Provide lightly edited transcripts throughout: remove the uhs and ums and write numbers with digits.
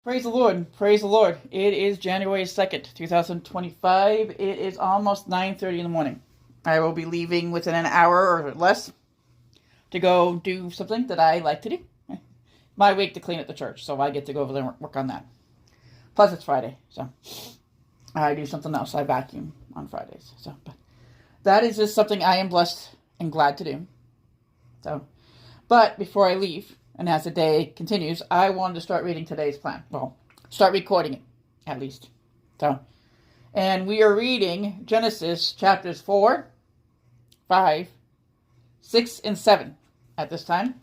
Praise the Lord. Praise the Lord. It is January 2nd, 2025. It is almost 9:30 in the morning. I will be leaving within an hour or less to go do something that I like to do. My week to clean up the church, so I get to go over there and work on that. Plus, it's Friday, so I do something else. I vacuum on Fridays. But that is just something I am blessed and glad to do. But before I leave, and as the day continues, I wanted to start reading today's plan. Well, start recording it, at least. And we are reading Genesis chapters 4, 5, 6, and 7 at this time.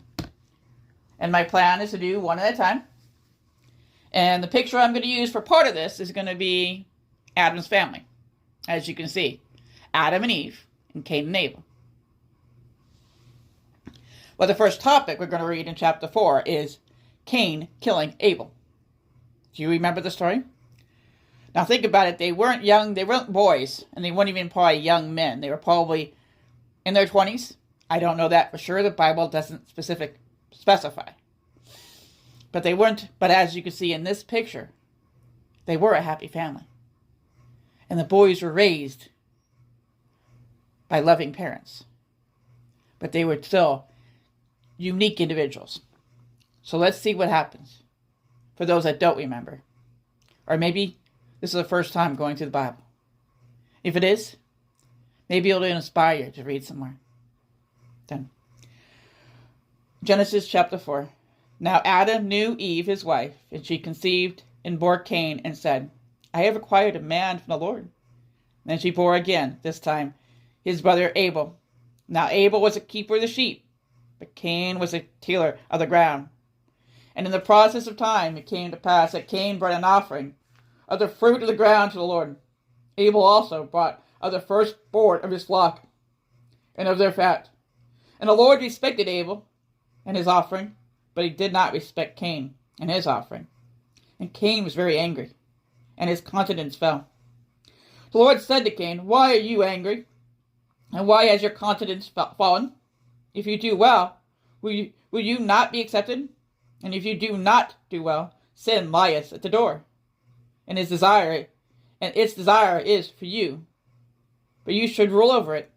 And my plan is to do one at a time. And the picture I'm going to use for part of this is going to be Adam's family. As you can see, Adam and Eve, and Cain and Abel. Well, the first topic we're going to read in chapter 4 is Cain killing Abel. Do you remember the story? Now think about it. They weren't young, they weren't boys, and they weren't even probably young men. They were probably in their 20s. I don't know that for sure. The Bible doesn't specify. But they weren't, but as you can see in this picture, they were a happy family. And the boys were raised by loving parents. But they were still unique individuals. So let's see what happens for those that don't remember. Or maybe this is the first time going through the Bible. If it is, maybe it'll inspire you to read some more. Then, Genesis chapter 4. Now Adam knew Eve, his wife, and she conceived and bore Cain and said, I have acquired a man from the Lord. Then she bore again, this time, his brother Abel. Now Abel was a keeper of the sheep, but Cain was a tiller of the ground. And in the process of time it came to pass that Cain brought an offering of the fruit of the ground to the Lord. Abel also brought of the firstborn of his flock and of their fat. And the Lord respected Abel and his offering, but he did not respect Cain and his offering. And Cain was very angry, and his countenance fell. The Lord said to Cain, Why are you angry? And why has your countenance fallen? If you do well, will you not be accepted? And if you do not do well, sin lieth at the door. And its desire is for you, but you should rule over it.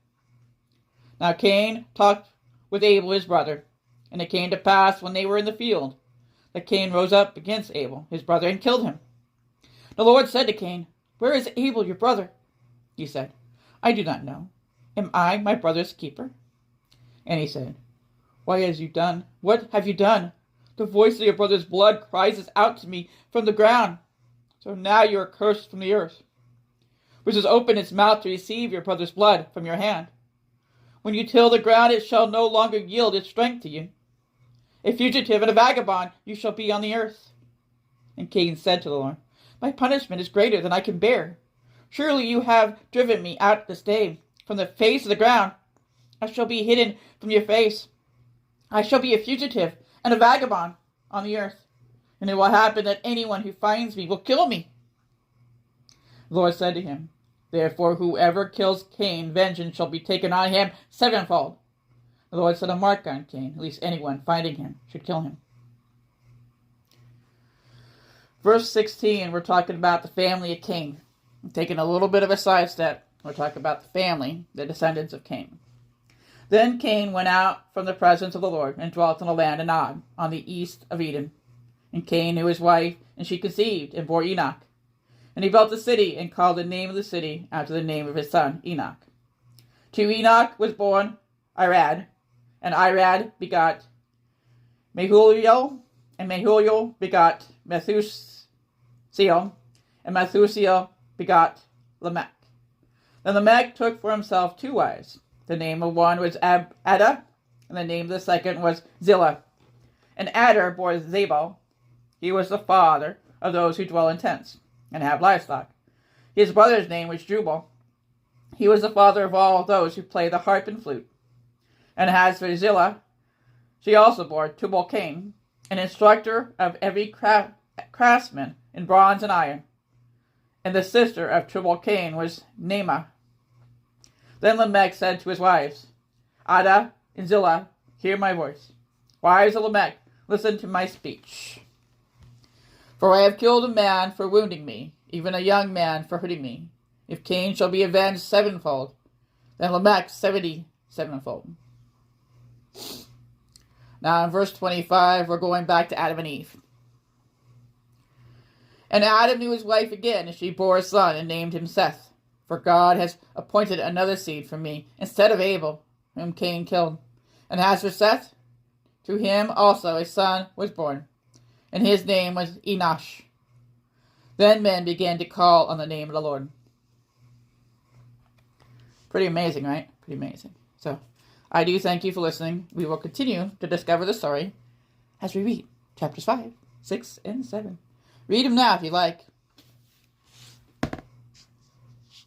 Now Cain talked with Abel his brother, and it came to pass when they were in the field, that Cain rose up against Abel his brother and killed him. The Lord said to Cain, Where is Abel your brother? He said, I do not know. Am I my brother's keeper? And he said, What have you done? The voice of your brother's blood cries out to me from the ground. So now you are cursed from the earth, which has opened its mouth to receive your brother's blood from your hand. When you till the ground, it shall no longer yield its strength to you. A fugitive and a vagabond you shall be on the earth. And Cain said to the Lord, My punishment is greater than I can bear. Surely you have driven me out this day from the face of the ground. I shall be hidden from your face. I shall be a fugitive and a vagabond on the earth. And it will happen that anyone who finds me will kill me. The Lord said to him, Therefore whoever kills Cain, vengeance shall be taken on him sevenfold. The Lord set a mark on Cain, at least anyone finding him should kill him. Verse 16, we're talking about the family of Cain. I'm taking a little bit of a sidestep. We're talking about the family, the descendants of Cain. Then Cain went out from the presence of the Lord and dwelt in the land of Nod, on the east of Eden. And Cain knew his wife, and she conceived and bore Enoch. And he built a city and called the name of the city after the name of his son, Enoch. To Enoch was born Irad, and Irad begot Mehuliel, and Mehuliel begot Methusiel, and Methusiel begot Lamech. Then Lamech took for himself two wives. The name of one was Ada, and the name of the second was Zillah. And Adar bore Zabal. He was the father of those who dwell in tents and have livestock. His brother's name was Jubal. He was the father of all those who play the harp and flute. And as for Zillah, she also bore Tubal-Cain, an instructor of every craftsman in bronze and iron. And the sister of Tubal-Cain was Naamah. Then Lamech said to his wives, Ada and Zillah, hear my voice. Wives of Lamech, listen to my speech. For I have killed a man for wounding me, even a young man for hurting me. If Cain shall be avenged sevenfold, then Lamech 77fold. Now in verse 25, we're going back to Adam and Eve. And Adam knew his wife again, and she bore a son and named him Seth. For God has appointed another seed for me, instead of Abel, whom Cain killed. And as for Seth, to him also a son was born, and his name was Enosh. Then men began to call on the name of the Lord. Pretty amazing, right? Pretty amazing. So, I do thank you for listening. We will continue to discover the story as we read chapters 5, 6, and 7. Read them now if you like.